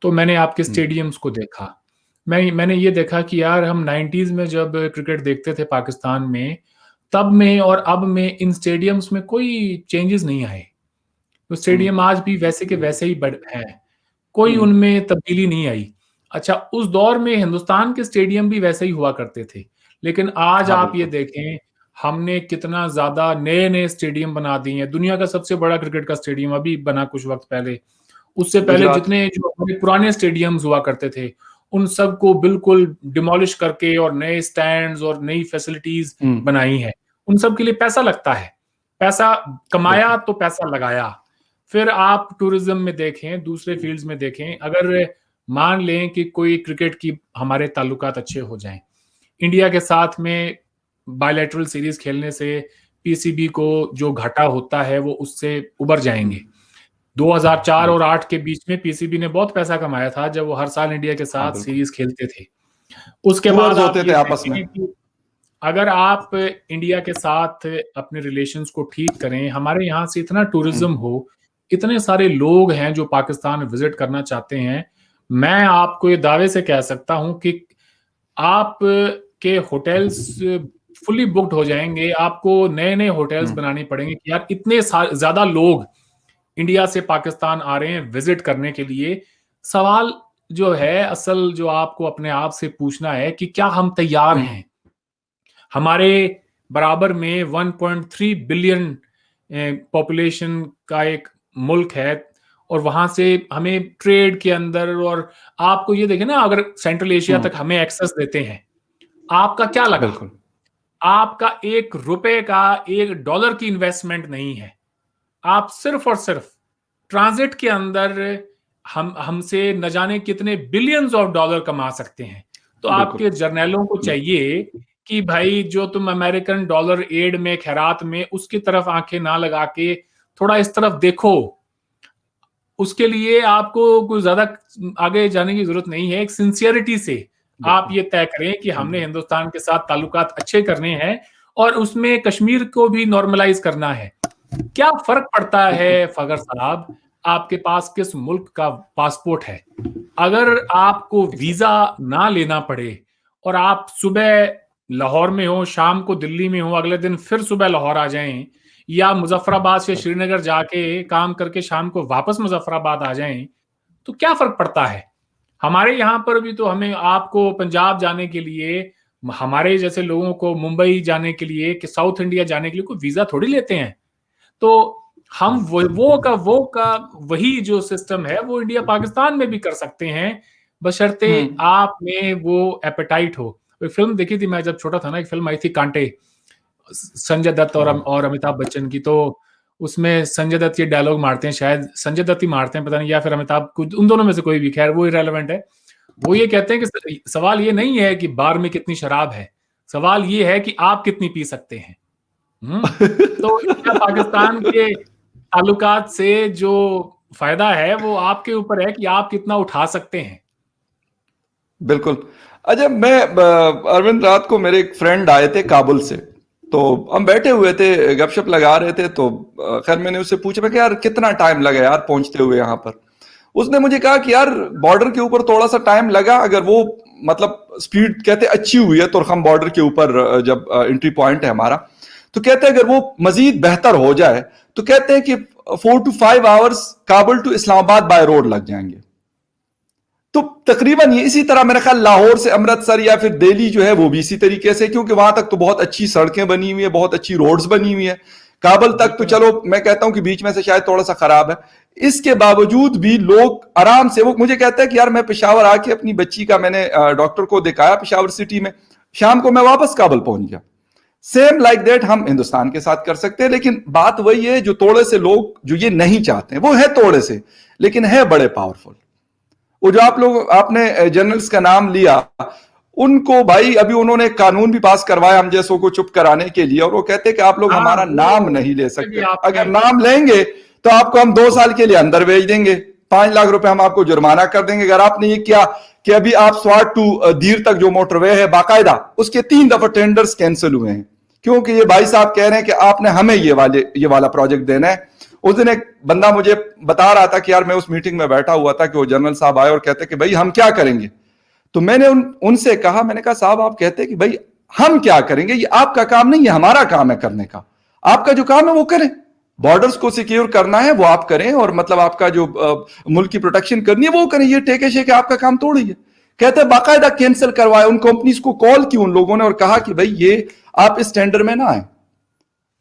तो मैंने आपके स्टेडियम्स को देखा, मैंने ये देखा कि यार हम 90s में जब क्रिकेट देखते थे पाकिस्तान में, तब में और अब में इन स्टेडियम्स में कोई चेंजेस नहीं आए। तो स्टेडियम आज भी वैसे के वैसे ही हैं, कोई उनमें तब्दीली नहीं आई। अच्छा, उस दौर में हिंदुस्तान के स्टेडियम भी वैसे ही हुआ करते थे, लेकिन आज आप ये देखें, हमने कितना ज्यादा नए नए स्टेडियम बना दिए हैं। दुनिया का सबसे बड़ा क्रिकेट का स्टेडियम अभी बना कुछ वक्त पहले, उससे पहले जितने जो हमारे पुराने स्टेडियम्स हुआ करते थे, उन सब को बिल्कुल डिमोलिश करके और नए स्टैंड्स और नई फैसिलिटीज बनाई हैं। उन सब के लिए पैसा लगता है, पैसा कमाया तो पैसा लगाया। फिर आप टूरिज्म में देखें, दूसरे फील्ड्स में देखें, अगर मान लें कि कोई क्रिकेट की हमारे ताल्लुकात अच्छे हो जाएं, इंडिया के साथ में बायलैटरल सीरीज खेलने से पीसीबी को जो घाटा होता है वो उससे उबर जाएंगे। 2004 और 8 के बीच में पीसीबी ने बहुत पैसा कमाया था जब वो हर साल इंडिया के साथ सीरीज खेलते थे। उसके बाद आप होते थे आपस में। कि अगर आप इंडिया के साथ अपने रिलेशंस को ठीक करें, हमारे यहाँ से इतना टूरिज्म हो, इतने सारे लोग हैं जो पाकिस्तान विजिट करना चाहते हैं, मैं आपको ये दावे से कह सकता हूं कि आप के होटल्स फुली बुक्ड हो जाएंगे। आपको नए नए होटल्स बनाने पड़ेंगे कि यार इतने ज्यादा लोग इंडिया से पाकिस्तान आ रहे हैं विजिट करने के लिए। सवाल जो है असल जो आपको अपने आप से पूछना है कि क्या हम तैयार हैं। हमारे बराबर में 1.3 बिलियन पॉपुलेशन का एक मुल्क है और वहां से हमें ट्रेड के अंदर, और आपको ये देखें ना, अगर सेंट्रल एशिया तक हमें एक्सेस देते हैं, आपका क्या लगा? आपका ₹1 का $1 की इन्वेस्टमेंट नहीं है। आप सिर्फ और सिर्फ ट्रांजिट के अंदर हमसे न जाने कितने बिलियंस ऑफ डॉलर कमा सकते हैं। तो आपके जर्नैलों को चाहिए कि भाई जो तुम अमेरिकन डॉलर एड में, खैरात में, उसकी तरफ आंखें ना लगा के थोड़ा इस तरफ देखो। उसके लिए आपको कोई ज्यादा आगे जाने की जरूरत नहीं है। एक सिंसियरिटी से आप ये तय करें कि हमने हिंदुस्तान के साथ ताल्लुकात अच्छे करने हैं और उसमें कश्मीर को भी नॉर्मलाइज करना है। क्या फर्क पड़ता है फगर साहब, आपके पास किस मुल्क का पासपोर्ट है? अगर आपको वीजा ना लेना पड़े और आप सुबह लाहौर में हो, शाम को दिल्ली में हो, अगले दिन फिर सुबह लाहौर आ जाएं, या मुजफ्फराबाद से श्रीनगर जाके काम करके शाम को वापस मुजफ्फराबाद आ जाएं, तो क्या फर्क पड़ता है? हमारे यहाँ पर भी तो हमें, आपको पंजाब जाने के लिए, हमारे जैसे लोगों को मुंबई जाने के लिए, कि साउथ इंडिया जाने के लिए कोई वीजा थोड़ी लेते हैं। तो हम वो वही जो सिस्टम है वो इंडिया पाकिस्तान में भी कर सकते हैं, बशर्ते आप में वो एपेटाइट हो। एक फिल्म देखी थी मैं जब छोटा था ना, एक फिल्म आई थी कांटे, संजय दत्त और अमिताभ बच्चन की। तो उसमें संजय दत्त ये डायलॉग मारते हैं, शायद संजय दत्त ही मारते हैं, पता नहीं, या फिर अमिताभ, उन दोनों में से कोई भी, खैर वो इरेलेवेंट है। वो ये कहते हैं कि सवाल ये नहीं है कि बार में कितनी शराब है, सवाल ये है कि आप कितनी पी सकते हैं। तो इंडिया पाकिस्तान के ताल्लुकात से जो फायदा है वो आपके ऊपर है कि आप कितना उठा सकते हैं। बिल्कुल। अच्छा, मैं अरविंद, रात को मेरे एक फ्रेंड आए थे काबुल से, तो हम बैठे हुए थे, गपशप लगा रहे थे, तो खैर मैंने उससे पूछा, मैं कि यार कितना टाइम लगा यार पहुंचते हुए यहाँ पर? उसने मुझे कहा कि यार बॉर्डर के ऊपर थोड़ा सा टाइम लगा, अगर वो मतलब स्पीड कहते अच्छी हुई है तुर्खम बॉर्डर के ऊपर जब एंट्री पॉइंट है हमारा, तो कहते हैं अगर वो मजीद बेहतर हो जाए तो कहते हैं कि 4 to 5 hours Kabul to Islamabad by road लग जाएंगे। तो तकरीबन ये इसी तरह मेरा ख्याल लाहौर से अमृतसर या फिर दिल्ली जो है वो भी इसी तरीके से, क्योंकि वहां तक तो बहुत अच्छी सड़कें बनी हुई है, बहुत अच्छी रोड्स बनी हुई है। काबुल तक तो चलो मैं कहता हूं कि बीच में से शायद थोड़ा सा खराब है, इसके बावजूद भी लोग आराम से, वो मुझे कहता है कि यार मैं पेशावर आके अपनी बच्ची का मैंने डॉक्टर को दिखाया पेशावर सिटी में, शाम को मैं वापस काबुल पहुंच गया। सेम लाइक दैट हम हिंदुस्तान के साथ कर सकते हैं। लेकिन बात वही है, जो तोड़े से लोग जो ये नहीं चाहते हैं, वो है तोड़े से, लेकिन है बड़े पावरफुल। वो जो आप लोग, आपने जनरल्स का नाम लिया, उनको भाई अभी उन्होंने कानून भी पास करवाया हम जैसों को चुप कराने के लिए, और वो कहते हैं कि आप लोग हमारा नाम नहीं ले सकते, अगर नाम लेंगे तो आपको हम 2 साल के लिए अंदर भेज देंगे, 5 लाख रुपए हम आपको जुर्माना कर देंगे। अगर आपने ये किया कि अभी आप स्वाट टू दीर तक जो मोटरवे है बाकायदा, उसके 3 दफा टेंडर्स कैंसिल हुए हैं, क्योंकि ये भाई साहब कह रहे हैं कि आपने हमें ये वाला प्रोजेक्ट देना है। उस दिन एक बंदा मुझे बता रहा था कि यार मैं उस मीटिंग में बैठा हुआ था कि वो जनरल साहब आए और कहते कि भाई हम क्या करेंगे। तो मैंने उनसे कहा, मैंने कहा साहब आप कहते कि भाई हम क्या करेंगे, ये आपका काम नहीं है, हमारा काम है करने का। आपका जो काम है वो करें, बॉर्डर्स को सिक्योर करना है वो आप करें, और मतलब आपका जो मुल्क की प्रोटेक्शन करनी है वो करें, ये टेके शेके आपका काम थोड़ी है। कहते बाकायदा कैंसिल करवाए, उन कंपनीज को कॉल की उन लोगों ने और कहा कि भाई ये आप इस टेंडर में ना आए,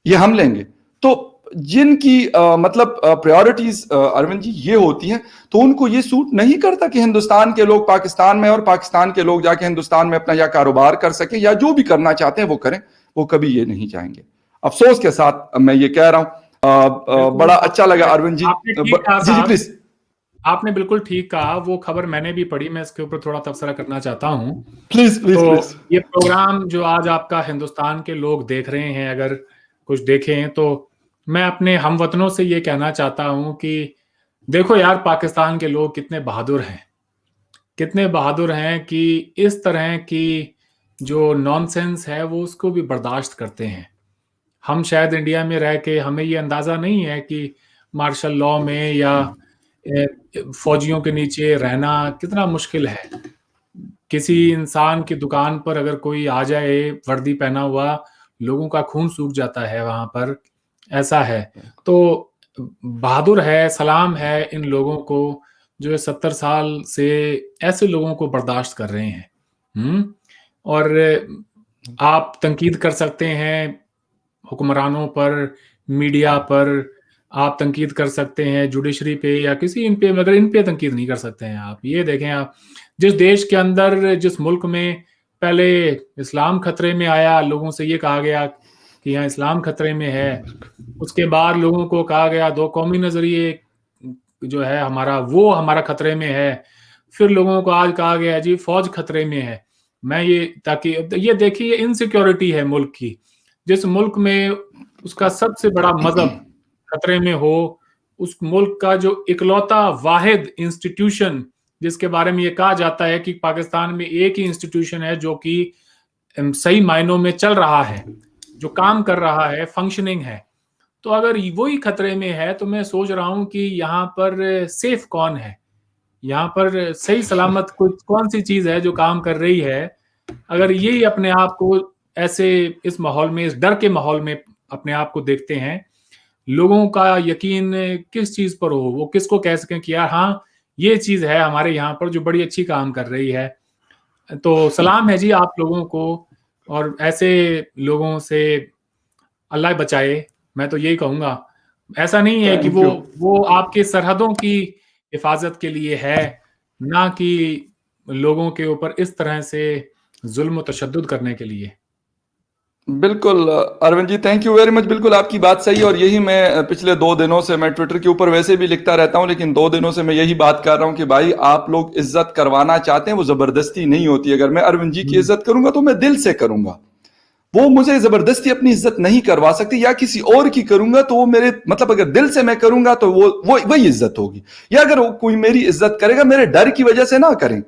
ये हम लेंगे। तो जिनकी मतलब प्रायोरिटीज अरविंद जी ये होती हैं, तो उनको ये सूट नहीं करता कि हिंदुस्तान के लोग पाकिस्तान में और पाकिस्तान के लोग जाके हिंदुस्तान में अपना या कारोबार कर सके या जो भी करना चाहते हैं वो करें, वो कभी ये नहीं चाहेंगे। अफसोस के साथ मैं ये कह रहा हूँ। बड़ा अच्छा लगा अरविंद जी। आपने ठीक कहा जी जी साहब, प्लीज। आपने बिल्कुल ठीक कहा। वो खबर मैंने भी पढ़ी, मैं इसके ऊपर थोड़ा तबसरा करना चाहता हूँ। प्लीज प्लीज तो प्लीज। ये प्रोग्राम जो आज आपका हिंदुस्तान के लोग देख रहे हैं, अगर कुछ देखें, तो मैं अपने हमवतनों से ये कहना चाहता हूँ कि देखो यार, पाकिस्तान के लोग कितने बहादुर हैं, कितने बहादुर हैं कि इस तरह की जो नॉनसेंस है वो उसको भी बर्दाश्त करते हैं। हम शायद इंडिया में रह के हमें ये अंदाजा नहीं है कि मार्शल लॉ में या फौजियों के नीचे रहना कितना मुश्किल है। किसी इंसान की दुकान पर अगर कोई आ जाए वर्दी पहना हुआ, लोगों का खून सूख जाता है वहां पर, ऐसा है। तो बहादुर है, सलाम है इन लोगों को जो 70 साल से ऐसे लोगों को बर्दाश्त कर रहे हैं। और आप तनकीद कर सकते हैं हुक्मरानों पर, मीडिया पर, आप तनकीद कर सकते हैं जुडिशरी पे या किसी इन पे, मगर इन पे तनकीद नहीं कर सकते हैं आप। ये देखें, आप जिस देश के अंदर, जिस मुल्क में पहले इस्लाम खतरे में आया, लोगों से ये कहा गया कि यहाँ इस्लाम खतरे में है, उसके बाद लोगों को कहा गया दो कौमी नजरिए जो है हमारा, वो हमारा खतरे में है। फिर लोगों को आज कहा गया जी फौज खतरे में है। मैं ये, ताकि ये देखिए इनसिक्योरिटी है मुल्क की। जिस मुल्क में उसका सबसे बड़ा मजहब खतरे में हो, उस मुल्क का जो इकलौता वाहिद इंस्टीट्यूशन, जिसके बारे में ये कहा जाता है कि पाकिस्तान में एक ही इंस्टीट्यूशन है जो कि सही मायनों में चल रहा है, जो काम कर रहा है, फंक्शनिंग है, तो अगर वही खतरे में है तो मैं सोच रहा हूं कि यहाँ पर सेफ कौन है, यहाँ पर सही सलामत कुछ कौन सी चीज है जो काम कर रही है। अगर यही अपने आप को ऐसे इस माहौल में, इस डर के माहौल में अपने आप को देखते हैं, लोगों का यकीन किस चीज पर हो, वो किसको कह सकें कि यार हाँ ये चीज है हमारे यहाँ पर जो बड़ी अच्छी काम कर रही है। तो सलाम है जी आप लोगों को, और ऐसे लोगों से अल्लाह बचाए, मैं तो यही कहूंगा। ऐसा नहीं है कि थैंक यू। वो आपके सरहदों की हिफाजत के लिए है, ना कि लोगों के ऊपर इस तरह से जुल्म और तशद्दुद करने के लिए। बिल्कुल Arvind ji, thank you very much. बिल्कुल आपकी बात सही है, और यही मैं पिछले 2 दिनों से, मैं ट्विटर के ऊपर वैसे भी लिखता रहता हूं, लेकिन 2 दिनों से मैं यही बात कर रहा हूं कि भाई आप लोग इज्जत करवाना चाहते हैं, वो जबरदस्ती नहीं होती। अगर मैं अरविंद जी की इज्जत करूंगा तो मैं दिल से करूंगा, वो मुझे जबरदस्ती अपनी इज्जत नहीं करवा सकती। या किसी और की करूंगा तो वो मेरे, मतलब अगर दिल से मैं करूंगा तो वो वही इज्जत होगी। या अगर कोई मेरी इज्जत करेगा मेरे डर की वजह से ना करें,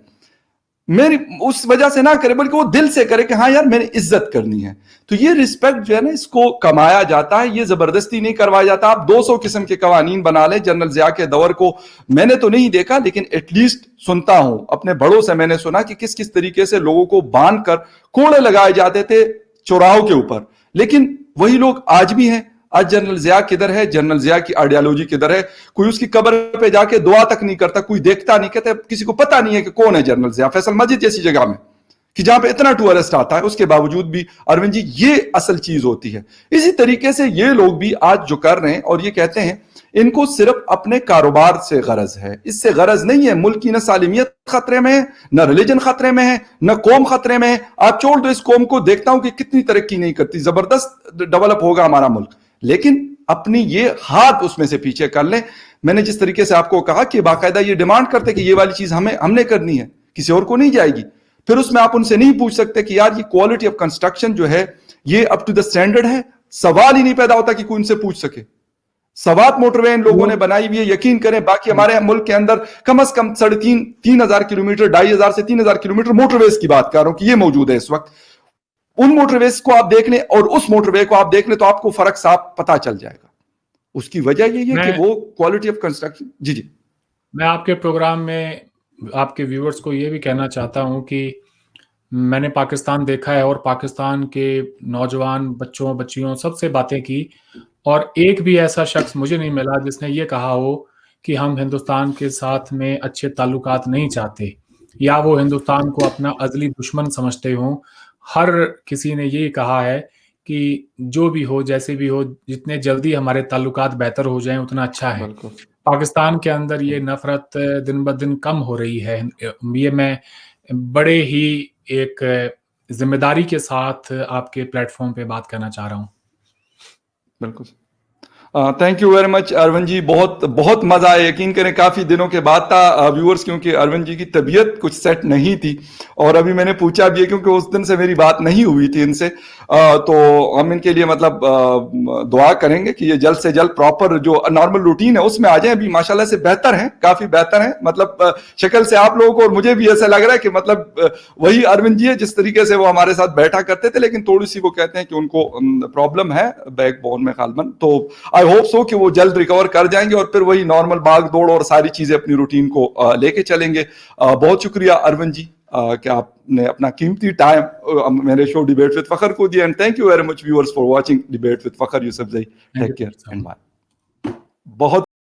मेरी उस वजह से ना करे, बल्कि वो दिल से करे कि हाँ यार मैंने इज्जत करनी है। तो ये रिस्पेक्ट जो है ना, इसको कमाया जाता है, ये जबरदस्ती नहीं करवाया जाता। आप 200 किस्म के कवानीन बना लें, जनरल जिया के दौर को मैंने तो नहीं देखा, लेकिन एटलीस्ट सुनता हूं, अपने बड़ों से मैंने सुना कि किस किस तरीके से लोगों को बांध कर कोड़े लगाए जाते थे चौराहों के ऊपर। लेकिन वही लोग आज भी हैं। आज जनरल जिया किधर है, जनरल जिया की आइडियोलॉजी किधर है? कोई उसकी कब्र पे जाके दुआ तक नहीं करता, कोई देखता नहीं, कहते किसी को पता नहीं है कि कौन है जनरल जिया। फैसल मस्जिद जैसी जगह में कि जहां पे इतना टूरिस्ट आता है, उसके बावजूद भी अरविंद जी ये असल चीज होती है। इसी तरीके से ये लोग भी आज जो कर रहे हैं और ये कहते हैं, इनको सिर्फ अपने कारोबार से गरज है, इससे गरज नहीं है मुल्क की न सालिमियत खतरे में है, न रिलीजन खतरे में है, न कौम खतरे में है। आप छोड़ दो इस कौम को, देखता हूं कि कितनी तरक्की नहीं करती, जबरदस्त डेवलप होगा हमारा मुल्क, लेकिन अपनी ये हाथ उसमें से पीछे कर लें। मैंने जिस तरीके से आपको कहा कि बाकायदा ये डिमांड करते कि ये वाली चीज हमने करनी है, किसी और को नहीं जाएगी। फिर उसमें आप उनसे नहीं पूछ सकते कि यार ये क्वालिटी ऑफ कंस्ट्रक्शन जो है ये अप टू द स्टैंडर्ड है। सवाल ही नहीं पैदा होता कि कोई उनसे पूछ सके। सवात मोटरवे इन लोगों ने बनाई हुई है, यकीन करें बाकी हमारे मुल्क के अंदर कम से कम 3,500 किलोमीटर, 2,500 से 3,000 किलोमीटर मोटरवेज की बात कर रहा हूं कि ये मौजूद है इस वक्त। उन मोटरवेज को आप देख लें और उस मोटरवे को आप देख लें तो आपको फर्क साफ पता चल जाएगा। उसकी वजह यही है कि वो क्वालिटी ऑफ कंस्ट्रक्शन। जी जी, मैं आपके प्रोग्राम में आपके व्यूअर्स को ये भी कहना चाहता हूं कि मैंने पाकिस्तान देखा है और पाकिस्तान के नौजवान बच्चों बच्चियों सबसे बातें की, और एक भी ऐसा शख्स मुझे नहीं मिला जिसने ये कहा हो कि हम हिंदुस्तान के साथ में अच्छे ताल्लुकात नहीं चाहते या वो हिंदुस्तान को अपना अजली दुश्मन समझते हों। हर किसी ने ये कहा है कि जो भी हो, जैसे भी हो, जितने जल्दी हमारे ताल्लुकात बेहतर हो जाएं उतना अच्छा है। पाकिस्तान के अंदर ये नफरत दिन ब दिन कम हो रही है। ये मैं बड़े ही एक जिम्मेदारी के साथ आपके प्लेटफॉर्म पे बात करना चाह रहा हूँ। बिल्कुल। Thank you very much Arvind ji, बहुत बहुत मजा आया। यकीन करें काफी दिनों के बाद था व्यूअर्स, क्योंकि अरविंद जी की तबीयत कुछ सेट नहीं थी और अभी मैंने पूछा भी है क्योंकि उस दिन से मेरी बात नहीं हुई थी इनसे। तो हम इनके लिए मतलब दुआ करेंगे कि ये जल्द से जल्द प्रॉपर जो नॉर्मल रूटीन है उसमें आ जाए। अभी माशाल्लाह से बेहतर है, काफी बेहतर है। मतलब शक्ल से आप लोगों को और मुझे भी ऐसा लग रहा है कि मतलब वही अरविंद जी है जिस तरीके से वो हमारे साथ बैठा करते थे, लेकिन थोड़ी सी वो कहते हैं कि उनको प्रॉब्लम है बैकबोन में खालबन। तो आई होप सो कि वो जल्द रिकवर कर जाएंगे और फिर वही नॉर्मल भाग दौड़ और सारी चीजें अपनी रूटीन को लेके चलेंगे। बहुत शुक्रिया अरविंद जी कि आपने अपना कीमती टाइम मेरे शो डिबेट विद फखर को दिया। And thank you very much viewers for watching debate with Fakhar. Yusuf ji, take care and bye. बहुत